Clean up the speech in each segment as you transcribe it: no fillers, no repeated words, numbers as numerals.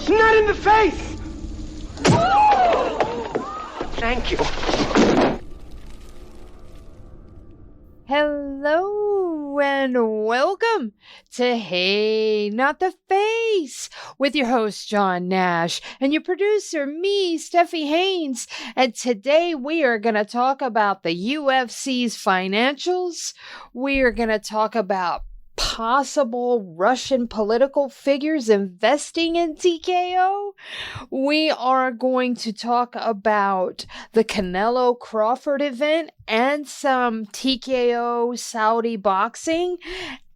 It's not in the face! Thank you. Hello and welcome to Hey, Not the Face with your host, John Nash, and your producer, me, Steffi Haynes. And today we are going to talk about the UFC's financials. We are going to talk about possible Russian political figures investing in TKO. We are going to talk about the Canelo-Crawford event and some TKO Saudi boxing.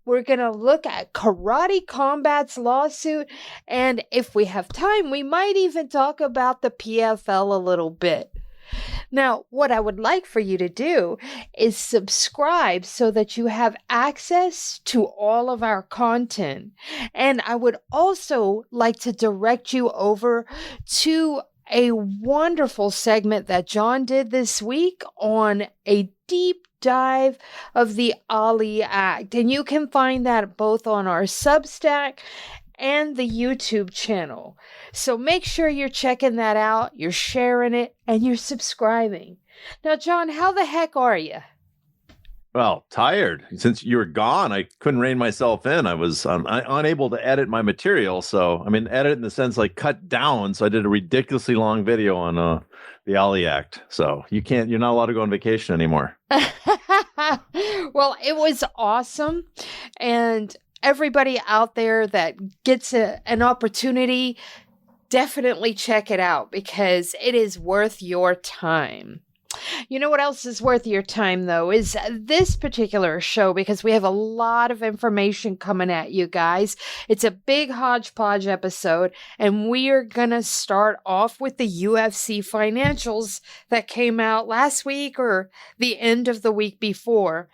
We're going to look at Karate Combat's lawsuit, and if we have time, we might even talk about the PFL a little bit. Now, what I would like for you to do is subscribe so that you have access to all of our content. And I would also like to direct you over to a wonderful segment that John did this week on a deep dive of the Ali Act. And you can find that both on our Substack and the YouTube channel. So make sure you're checking that out, you're sharing it, and you're subscribing. Now, John, how the heck are you? Well, tired. Since you were gone, I couldn't rein myself in. I was unable to edit my material. So, edit in the sense like cut down. So I did a ridiculously long video on the Ali Act. So you're not allowed to go on vacation anymore. Well, it was awesome. And everybody out there that gets an opportunity, definitely check it out because it is worth your time. You know what else is worth your time, though, is this particular show, because we have a lot of information coming at you guys. It's a big hodgepodge episode, and we are going to start off with the UFC financials that came out last week or the end of the week before.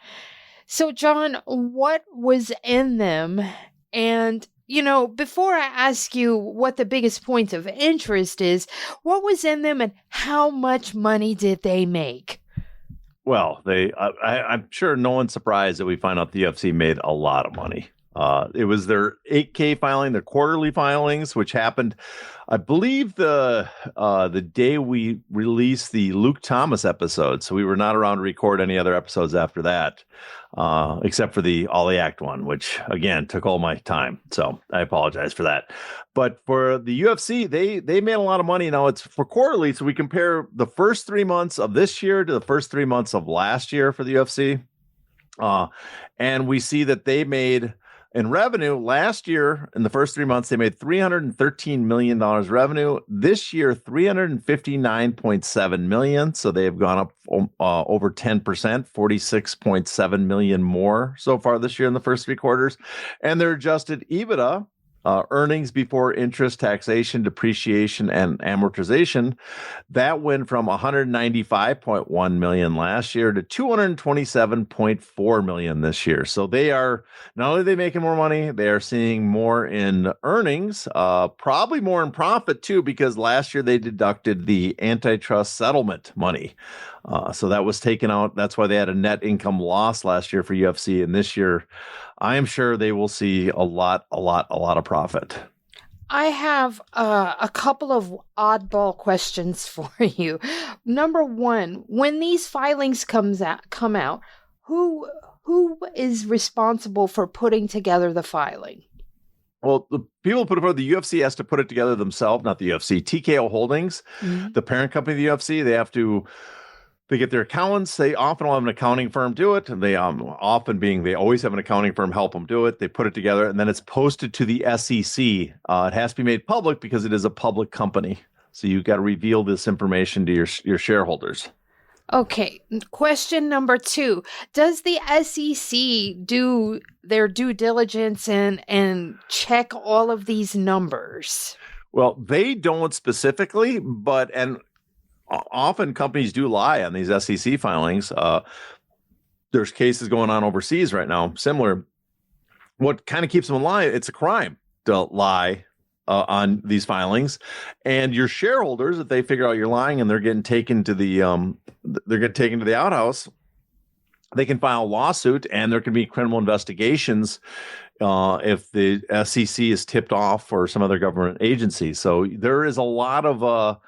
So, John, what was in them? And, before I ask you what the biggest point of interest is, what was in them and how much money did they make? Well, I'm sure no one's surprised that we find out the UFC made a lot of money. It was their 8K filing, their quarterly filings, which happened, I believe, the day we released the Luke Thomas episode. So we were not around to record any other episodes after that, except for the Ali Act one, which, again, took all my time. So I apologize for that. But for the UFC, they made a lot of money. Now, it's for quarterly, so we compare the first 3 months of this year to the first 3 months of last year for the UFC. And we see that they made... in revenue, last year, in the first 3 months, they made $313 million revenue. This year, $359.7 million. So they have gone up over 10%, $46.7 million more so far this year in the first three quarters. And their adjusted EBITDA, earnings before interest, taxation, depreciation, and amortization, that went from $195.1 million last year to $227.4 million this year. So they are not only are they making more money, they are seeing more in earnings, probably more in profit too, because last year they deducted the antitrust settlement money. So that was taken out. That's why they had a net income loss last year for UFC. And this year, I am sure they will see a lot of profit. I have a couple of oddball questions for you. Number one, when these filings come out, who is responsible for putting together the filing? Well, the people put it forward, the UFC has to put it together themselves, not the UFC. TKO Holdings, the parent company of the UFC, they get their accountants. They often will have an accounting firm do it. And they they always have an accounting firm help them do it. They put it together and then it's posted to the SEC. It has to be made public because it is a public company. So you've got to reveal this information to your shareholders. Okay. Question number 2. Does the SEC do their due diligence and check all of these numbers? Well, they don't specifically, and often companies do lie on these SEC filings. There's cases going on overseas right now, similar. What kind of keeps them alive? It's a crime to lie on these filings, and your shareholders, if they figure out you're lying and they're getting taken to the outhouse, they can file a lawsuit, and there can be criminal investigations if the SEC is tipped off or some other government agency. So there is a lot of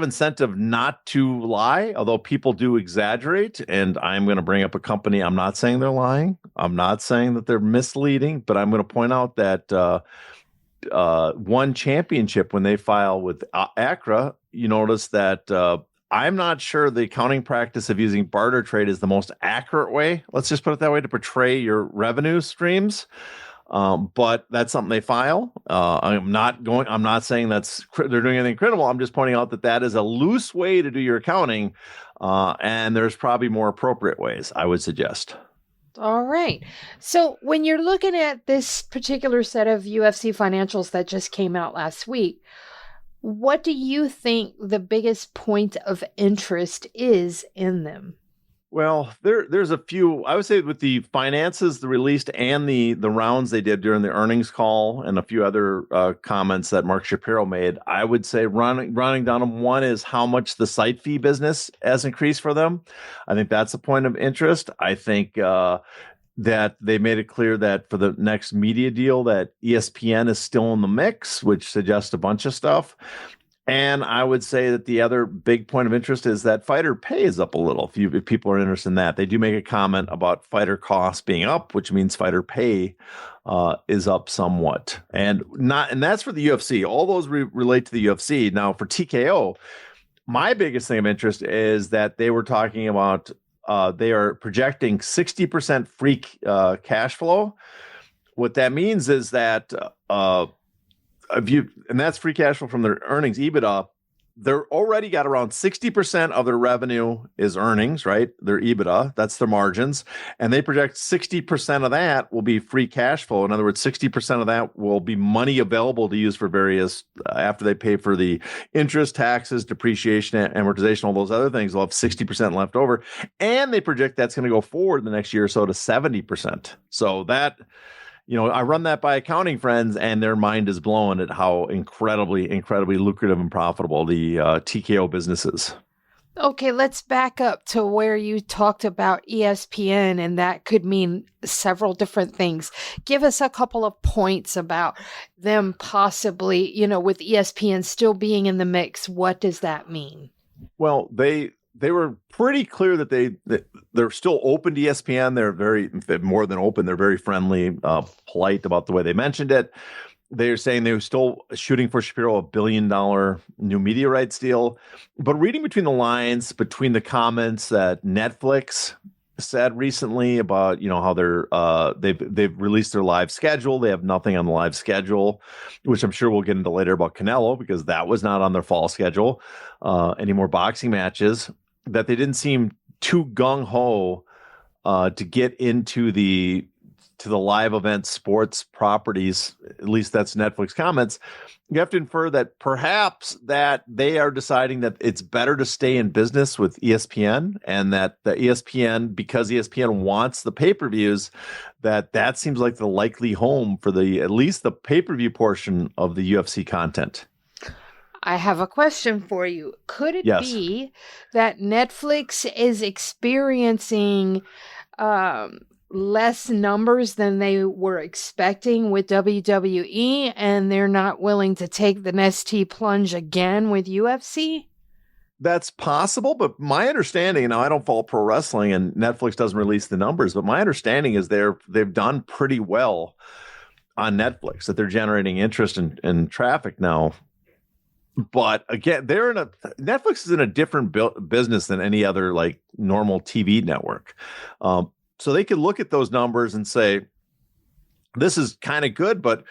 incentive not to lie, although people do exaggerate. And I'm going to bring up a company. I'm not saying they're lying. I'm not saying that they're misleading, but I'm going to point out that One Championship, when they file with ACRA, you notice that I'm not sure the accounting practice of using barter trade is the most accurate way. Let's just put it that way, to portray your revenue streams. But that's something they file. I'm not saying they're doing anything critical. I'm just pointing out that is a loose way to do your accounting. And there's probably more appropriate ways, I would suggest. All right. So when you're looking at this particular set of UFC financials that just came out last week, what do you think the biggest point of interest is in them? Well, there's a few. I would say with the finances, the released, and the rounds they did during the earnings call, and a few other comments that Mark Shapiro made, I would say running down them. One is how much the site fee business has increased for them. I think that's a point of interest. I think that they made it clear that for the next media deal that ESPN is still in the mix, which suggests a bunch of stuff. And I would say that the other big point of interest is that fighter pay is up a little. If people are interested in that, they do make a comment about fighter costs being up, which means fighter pay is up somewhat. And that's for the UFC. All those relate to the UFC. Now for TKO, my biggest thing of interest is that they were talking about they are projecting 60% free cash flow. What that means is that and that's free cash flow from their earnings, EBITDA. They're already got around 60% of their revenue is earnings, right? Their EBITDA, that's their margins. And they project 60% of that will be free cash flow. In other words, 60% of that will be money available to use for various, after they pay for the interest, taxes, depreciation, amortization, all those other things, they'll have 60% left over. And they project that's going to go forward the next year or so to 70%. So that, I run that by accounting friends, and their mind is blown at how incredibly, incredibly lucrative and profitable the TKO business is. Okay, let's back up to where you talked about ESPN, and that could mean several different things. Give us a couple of points about them possibly, with ESPN still being in the mix. What does that mean? Well, they were pretty clear that they're still open to ESPN. They're more than open. They're very friendly, polite about the way they mentioned it. They're saying they were still shooting for Shapiro $1 billion new media rights deal. But reading between the lines, between the comments that Netflix said recently about, how they've released their live schedule. They have nothing on the live schedule, which I'm sure we'll get into later about Canelo, because that was not on their fall schedule. Any more boxing matches. That they didn't seem too gung-ho to get into the live event sports properties. At least that's Netflix comments. You have to infer that perhaps that they are deciding that it's better to stay in business with ESPN, and that the ESPN, because ESPN wants the pay-per-views, that seems like the likely home for at least the pay-per-view portion of the UFC content. I have a question for you. Could it be that Netflix is experiencing less numbers than they were expecting with WWE, and they're not willing to take the nasty plunge again with UFC? That's possible, but my understanding, now I don't follow pro wrestling and Netflix doesn't release the numbers, but my understanding is they've done pretty well on Netflix, that they're generating interest and traffic now. But again, Netflix is in a different business than any other like normal TV network. So they could look at those numbers and say, this is kind of good, but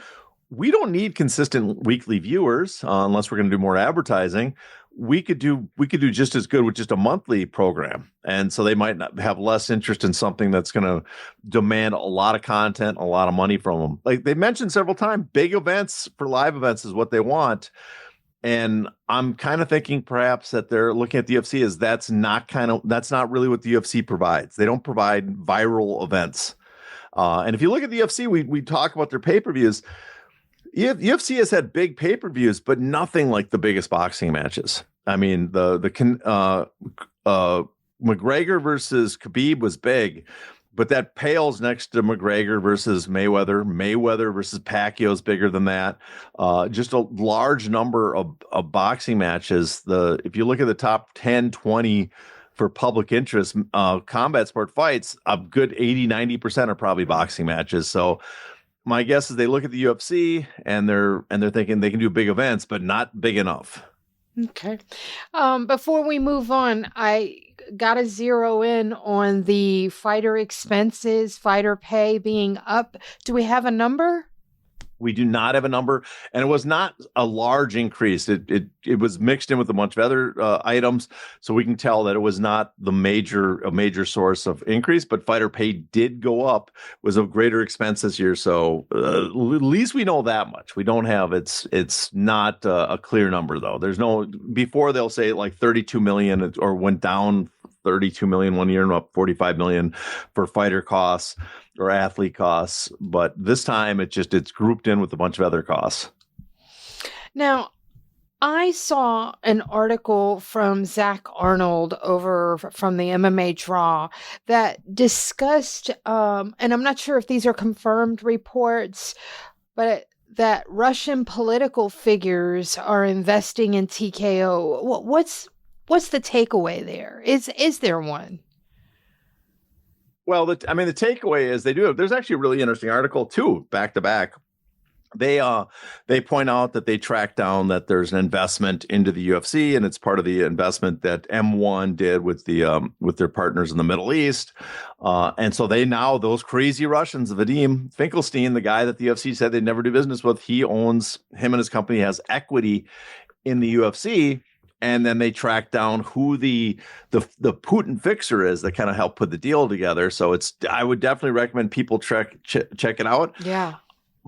we don't need consistent weekly viewers unless we're going to do more advertising. We could do just as good with just a monthly program. And so they might not have less interest in something that's going to demand a lot of content, a lot of money from them. Like they mentioned several times, big events for live events is what they want. And I'm kind of thinking perhaps that they're looking at the UFC as that's not really what the UFC provides. They don't provide viral events. And if you look at the UFC, we talk about their pay-per-views. UFC has had big pay-per-views, but nothing like the biggest boxing matches. I mean, the McGregor versus Khabib was big, but that pales next to McGregor versus Mayweather. Mayweather versus Pacquiao is bigger than that. Just a large number of boxing matches. If you look at the top 10, 20 for public interest combat sport fights, a good 80-90% are probably boxing matches. So my guess is they look at the UFC and they're thinking they can do big events, but not big enough. Okay. Before we move on, I got to zero in on the fighter expenses, fighter pay being up. Do we have a number? We do not have a number, and it was not a large increase. It was mixed in with a bunch of other items, so we can tell that it was not a major source of increase. But fighter pay did go up, was a greater expense this year. So at least we know that much. We don't have it's not a clear number though. There's no before they'll say like 32 million or went down 32 million one year and up 45 million for fighter costs or athlete costs, but this time it's grouped in with a bunch of other costs. Now, I saw an article from Zach Arnold over from the MMA Draw that discussed, and I'm not sure if these are confirmed reports, but that Russian political figures are investing in TKO. What's the takeaway there? Is there one? Well, the takeaway is there's actually a really interesting article too, back to back. They point out that they tracked down that there's an investment into the UFC, and it's part of the investment that M1 did with their partners in the Middle East. And so those crazy Russians, Vadim Finkelstein, the guy that the UFC said they'd never do business with, him and his company has equity in the UFC. And then they track down who the Putin fixer is that kind of helped put the deal together. So I would definitely recommend people check it out. Yeah.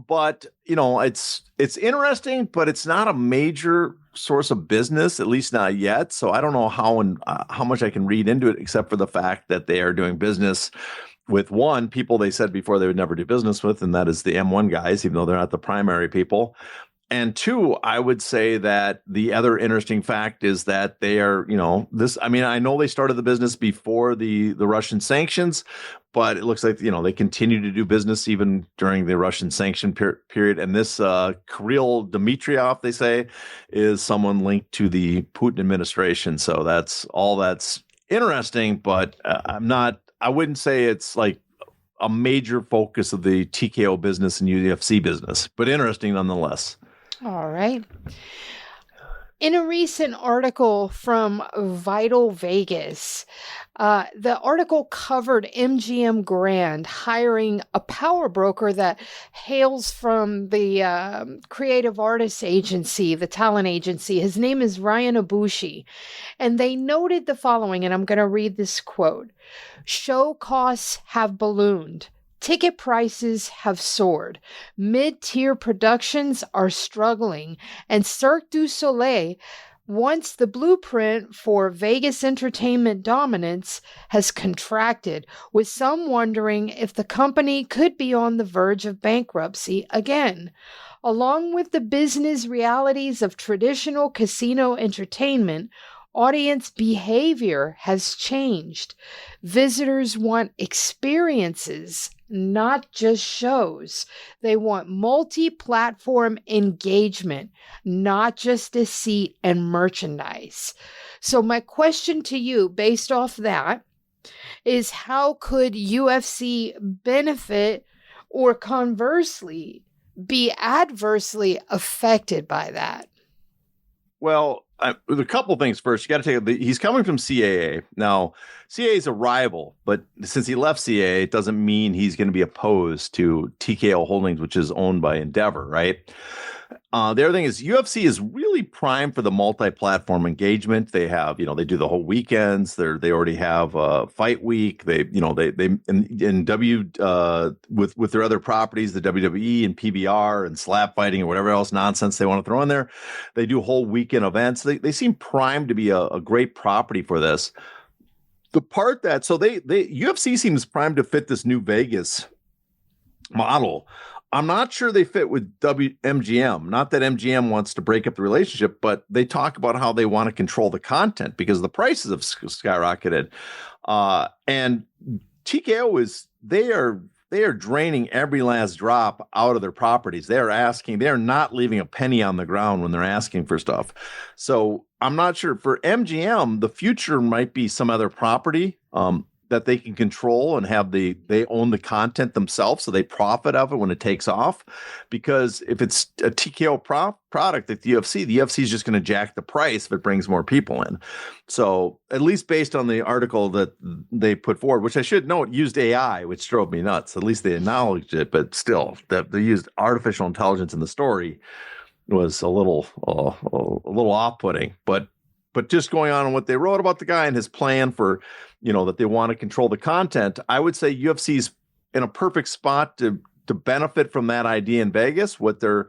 But it's interesting, but it's not a major source of business, at least not yet. So I don't know how much I can read into it, except for the fact that they are doing business with people they said before they would never do business with, and that is the M1 guys, even though they're not the primary people. And two, I would say that the other interesting fact is that they are, I know they started the business before the Russian sanctions, but it looks like, they continue to do business even during the Russian sanction period. And this Kirill Dmitriev, they say, is someone linked to the Putin administration. So that's interesting, but I wouldn't say it's like a major focus of the TKO business and UFC business, but interesting nonetheless. All right. In a recent article from Vital Vegas, the article covered MGM Grand hiring a power broker that hails from the creative artists agency, the talent agency. His name is Ryan Ibushi. And they noted the following, and I'm going to read this quote. "Show costs have ballooned. Ticket prices have soared. Mid-tier productions are struggling, and Cirque du Soleil, once the blueprint for Vegas entertainment dominance, has contracted, with some wondering if the company could be on the verge of bankruptcy again. Along with the business realities of traditional casino entertainment, audience behavior has changed. Visitors want experiences, not just shows. They want multi-platform engagement, not just a seat and merchandise." So my question to you, based off that, is how could UFC benefit or conversely be adversely affected by that? Well, a couple things first. You got to he's coming from CAA. Now, CAA is a rival, but since he left CAA, it doesn't mean he's going to be opposed to TKO Holdings, which is owned by Endeavor, right? The other thing is UFC is really primed for the multi-platform engagement. They have, they do the whole weekends. They already have Fight Week. They with their other properties, the WWE and PBR and slap fighting and whatever else nonsense they want to throw in there. They do whole weekend events. They seem primed to be a great property for this. The part that UFC seems primed to fit this new Vegas model. I'm not sure they fit with MGM. Not that MGM wants to break up the relationship, but they talk about how they want to control the content because the prices have skyrocketed. And TKO they are draining every last drop out of their properties. They are not leaving a penny on the ground when they're asking for stuff. So I'm not sure for MGM, the future might be some other property that they can control and have they own the content themselves, so they profit of it when it takes off. Because if it's a TKO product like the UFC is just going to jack the price if it brings more people in. So at least based on the article that they put forward, which I should note used AI, which drove me nuts. At least they acknowledged it, but still, that they used artificial intelligence in the story was a little off-putting. But just going on what they wrote about the guy and his plan for, that they want to control the content, I would say UFC's in a perfect spot to benefit from that idea in Vegas. For the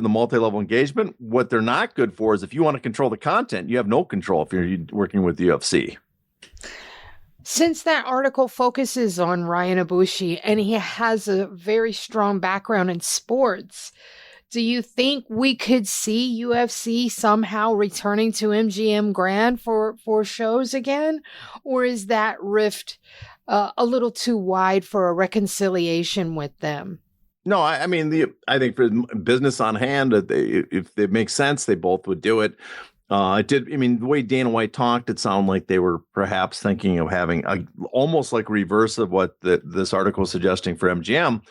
multi-level engagement, what they're not good for is if you want to control the content, you have no control if you're working with the UFC. Since that article focuses on Ryan Ibushi and he has a very strong background in sports, do you think we could see UFC somehow returning to MGM Grand for shows again? Or is that rift a little too wide for a reconciliation with them? No, I think for business on hand, if it makes sense, they both would do it. The way Dana White talked, it sounded like they were perhaps thinking of having almost like reverse of what this article is suggesting for MGM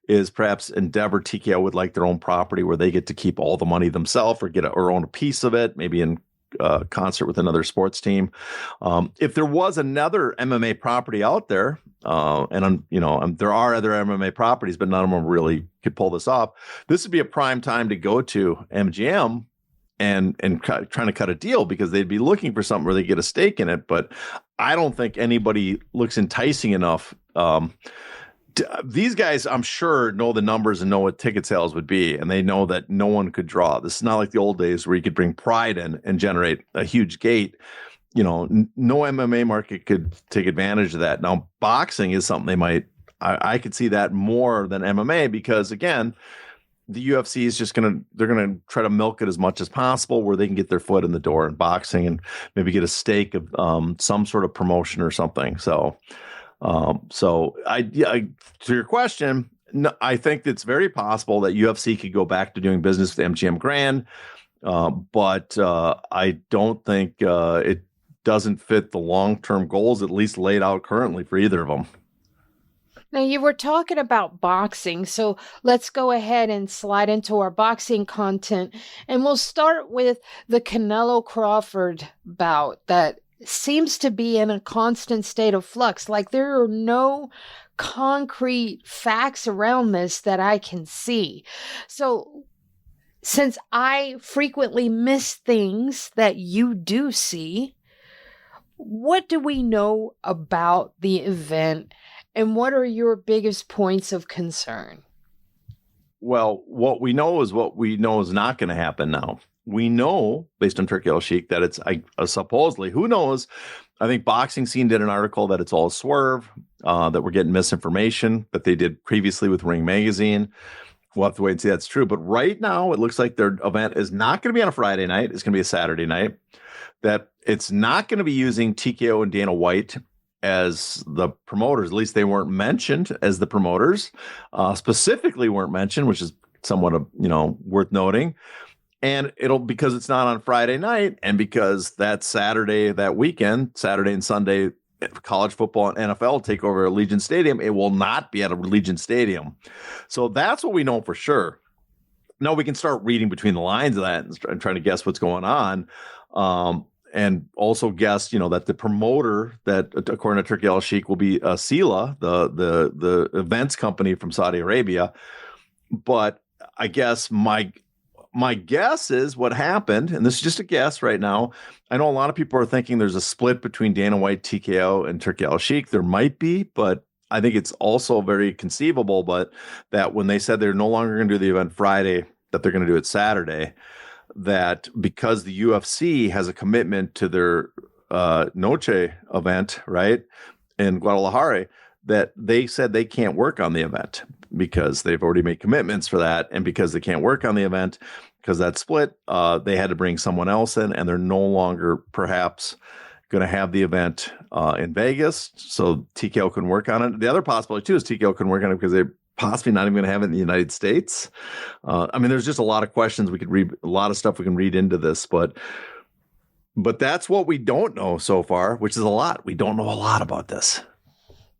is perhaps Endeavor TKO would like their own property where they get to keep all the money themselves or own a piece of it, maybe in concert with another sports team. If there was another MMA property out there, there are other MMA properties, but none of them really could pull this off. This would be a prime time to go to MGM and trying to cut a deal, because they'd be looking for something where they get a stake in it. But I don't think anybody looks enticing enough. These guys, I'm sure, know the numbers and know what ticket sales would be, and they know that no one could draw. This is not like the old days where you could bring Pride in and generate a huge gate. No MMA market could take advantage of that. Now, boxing is something I could see that more than MMA, because again, the UFC is they're going to try to milk it as much as possible where they can get their foot in the door in boxing and maybe get a stake of some sort of promotion or something. So to your question, no, I think it's very possible that UFC could go back to doing business with MGM Grand. But I don't think it doesn't fit the long-term goals, at least laid out currently for either of them. Now, you were talking about boxing, so let's go ahead and slide into our boxing content. And we'll start with the Canelo-Crawford bout that seems to be in a constant state of flux. Like, there are no concrete facts around this that I can see. So, since I frequently miss things that you do see, what do we know about the event? And what are your biggest points of concern? Well, what we know is not going to happen now. We know, based on Turki Al-Sheikh, that it's supposedly, who knows? I think Boxing Scene did an article that it's all a swerve, that we're getting misinformation that they did previously with Ring Magazine. We'll have to wait and see if that's true. But right now, it looks like their event is not going to be on a Friday night. It's going to be a Saturday night. That it's not going to be using TKO and Dana White as the promoters. At least they weren't mentioned as the promoters, specifically weren't mentioned, which is somewhat worth noting. And because it's not on Friday night, and because that Saturday, that weekend, Saturday and Sunday, college football and NFL take over Allegiant Stadium, it will not be at a Allegiant Stadium. So that's what we know for sure. Now we can start reading between the lines of that and trying to guess what's going on. And also guess, that the promoter that, according to Turki Al-Sheikh, will be Sila, the events company from Saudi Arabia. But I guess my guess is what happened, and this is just a guess right now. I know a lot of people are thinking there's a split between Dana White, TKO, and Turki Al-Sheikh. There might be, but I think it's also very conceivable. But that when they said they're no longer going to do the event Friday, that they're going to do it Saturday. That because the UFC has a commitment to their Noche event, right, in Guadalajara, that they said they can't work on the event because they've already made commitments for that. And because they can't work on the event, because that split, they had to bring someone else in, and they're no longer perhaps going to have the event in Vegas, so TKO can work on it. The other possibility too is TKO can work on it because they're possibly not even going to have it in the United States. I mean, there's just a lot of questions we could read, a lot of stuff we can read into this, but that's what we don't know so far, which is a lot. We don't know a lot about this.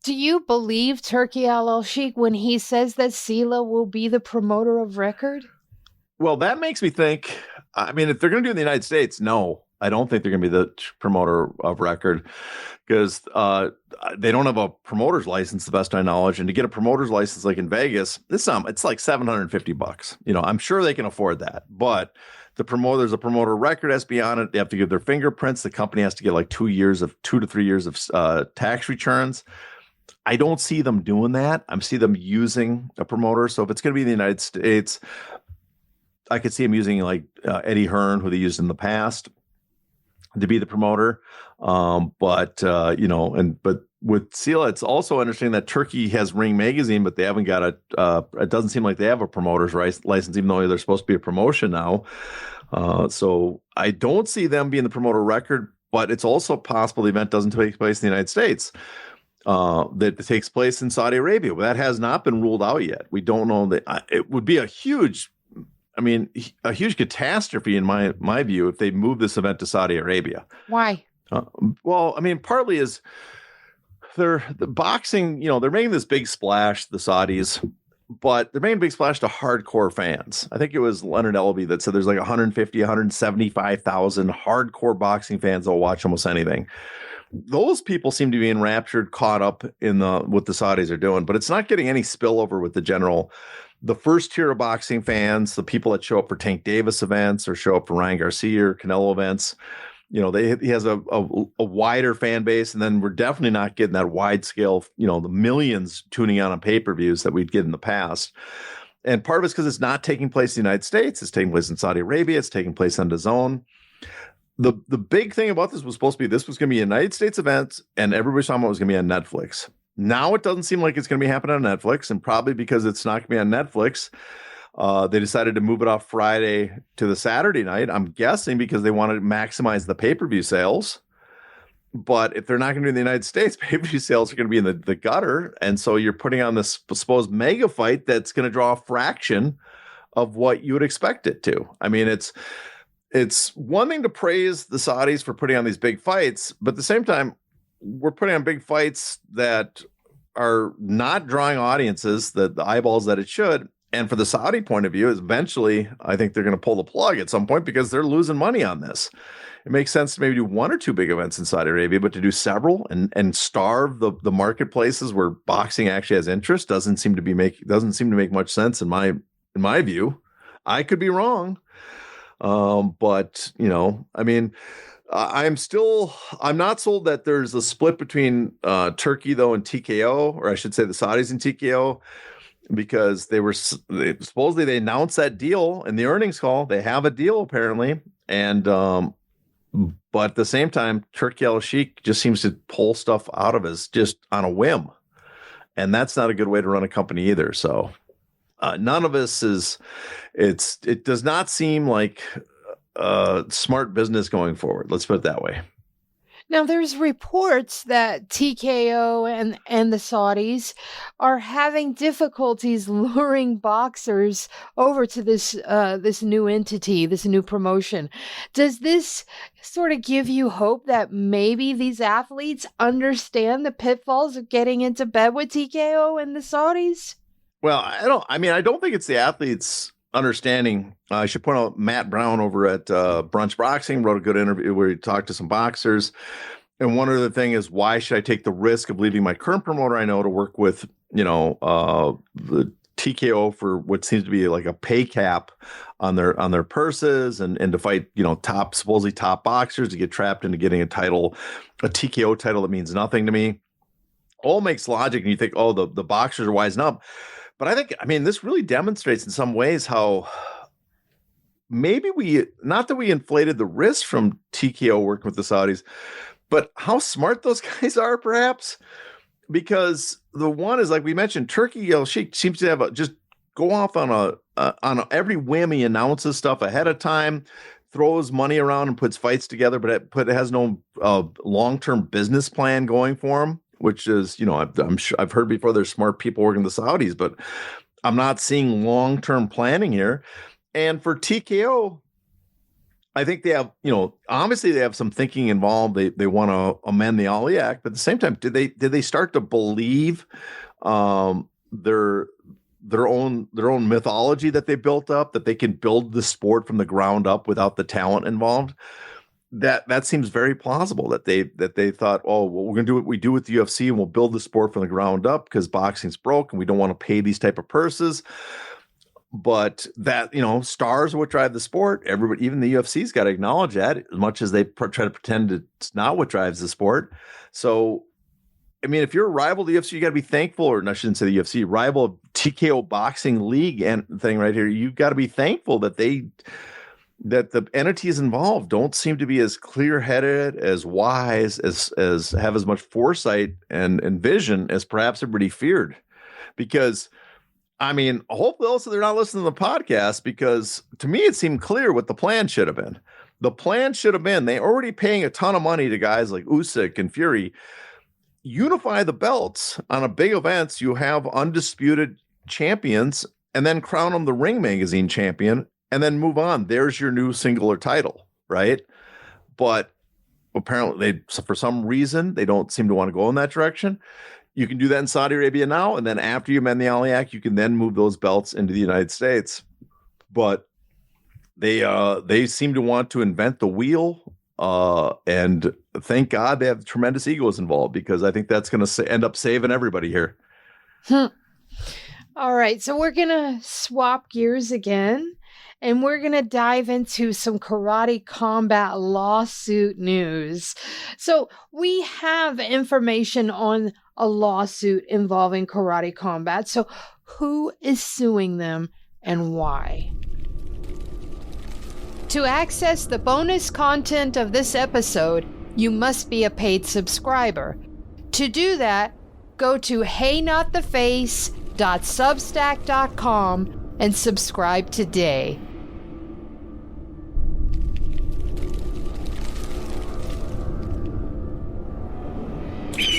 Do you believe Turki Al-Sheikh when he says that Sila will be the promoter of record? Well, that makes me think, I mean, if they're going to do it in the United States, no, I don't think they're going to be the promoter of record because they don't have a promoter's license, the best of my knowledge. And to get a promoter's license like in Vegas, it's like $750. I'm sure they can afford that. But there's a promoter record has to be on it. They have to give their fingerprints. The company has to get like 2 to 3 years of tax returns. I don't see them doing that. I see them using a promoter. So if it's going to be in the United States, I could see him using like Eddie Hearn, who they used in the past, to be the promoter. But with Sila, it's also interesting that Turkey has Ring Magazine, but they haven't got it doesn't seem like they have a promoter's license, even though they're supposed to be a promotion now. So I don't see them being the promoter record, but it's also possible the event doesn't take place in the United States. That it takes place in Saudi Arabia. But that has not been ruled out yet. We don't know that it would be a huge catastrophe in my view if they move this event to Saudi Arabia. Why? Well, I mean, partly is the boxing, they're making this big splash, the Saudis, but they're making a big splash to hardcore fans. I think it was Leonard Elby that said there's like 150, 175,000 hardcore boxing fans that will watch almost anything. Those people seem to be enraptured, caught up in what the Saudis are doing, but it's not getting any spillover with the first tier of boxing fans, the people that show up for Tank Davis events or show up for Ryan Garcia or Canelo events. He has a wider fan base, and then we're definitely not getting that wide scale, the millions tuning on pay-per-views that we'd get in the past. And part of it's because it's not taking place in the United States. It's taking place in Saudi Arabia. It's taking place on DAZN. The big thing about this was supposed to be this was going to be a United States event, and everybody's talking about it was going to be on Netflix. Now it doesn't seem like it's going to be happening on Netflix, and probably because it's not going to be on Netflix, they decided to move it off Friday to the Saturday night. I'm guessing because they wanted to maximize the pay-per-view sales. But if they're not going to do it in the United States, pay-per-view sales are going to be in the gutter, and so you're putting on this supposed mega fight that's going to draw a fraction of what you would expect it to. I mean, it's one thing to praise the Saudis for putting on these big fights, but at the same time, we're putting on big fights that are not drawing audiences, the eyeballs that it should. And for the Saudi point of view, eventually, I think they're going to pull the plug at some point because they're losing money on this. It makes sense to maybe do 1 or 2 big events in Saudi Arabia, but to do several and starve the marketplaces where boxing actually has interest doesn't seem to make much sense in my view. I could be wrong. But I mean, I'm not sold that there's a split between Turkey though and TKO, or I should say the Saudis and TKO, because supposedly they announced that deal in the earnings call. They have a deal apparently, and but at the same time, Turki Al-Sheikh just seems to pull stuff out of us just on a whim, and that's not a good way to run a company either. So. None of us it does not seem like smart business going forward. Let's put it that way. Now, there's reports that TKO and the Saudis are having difficulties luring boxers over to this new entity, this new promotion. Does this sort of give you hope that maybe these athletes understand the pitfalls of getting into bed with TKO and the Saudis? Well, I don't think it's the athletes understanding. I should point out Matt Brown over at Brunch Boxing wrote a good interview where he talked to some boxers. And one other thing is, why should I take the risk of leaving my current promoter I know to work with, the TKO for what seems to be like a pay cap on their purses and to fight, supposedly top boxers, to get trapped into getting a TKO title that means nothing to me. All makes logic. And you think, the boxers are wising up. But I think, this really demonstrates in some ways how maybe not that we inflated the risk from TKO working with the Saudis, but how smart those guys are, perhaps. Because the one is, like we mentioned, Turki Al-Sheikh seems to have just go off on every whim. He announces stuff ahead of time. throws money around and puts fights together, but it has no long-term business plan going for him, which is, I'm sure I've heard before there's smart people working the Saudis, but I'm not seeing long-term planning here. And for TKO, I think they have, obviously they have some thinking involved. They want to amend the Ali Act, but at the same time, did they start to believe their own mythology that they built up, that they can build the sport from the ground up without the talent involved? That seems very plausible that they thought, oh, well, we're going to do what we do with the UFC and we'll build the sport from the ground up because boxing's broke and we don't want to pay these type of purses. But that, stars are what drive the sport. Everybody, even the UFC's got to acknowledge that, as much as they try to pretend it's not what drives the sport. So, I mean, if you're a rival to the UFC, you got to be thankful, or I shouldn't say the UFC, rival TKO Boxing League and thing right here. You've got to be thankful that that the entities involved don't seem to be as clear-headed, as wise, as have as much foresight and vision as perhaps everybody feared. Because, I mean, hopefully also they're not listening to the podcast, because to me it seemed clear what the plan should have been. The plan should have been, they're already paying a ton of money to guys like Usyk and Fury. Unify the belts on a big events. You have undisputed champions, and then crown them the Ring Magazine champion, and then move on. There's your new singular title, right? But apparently, for some reason, they don't seem to want to go in that direction. You can do that in Saudi Arabia now, and then after you amend the Ali Act, you can then move those belts into the United States. But they seem to want to invent the wheel, and thank God they have tremendous egos involved, because I think that's going to end up saving everybody here. All right, so we're going to swap gears again, and we're going to dive into some Karate Combat lawsuit news. So we have information on a lawsuit involving Karate Combat. So who is suing them and why? To access the bonus content of this episode, you must be a paid subscriber. To do that, go to heynottheface.substack.com and subscribe today.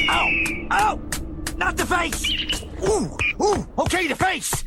Ow! Ow! Not the face! Ooh! Ooh! Okay, the face!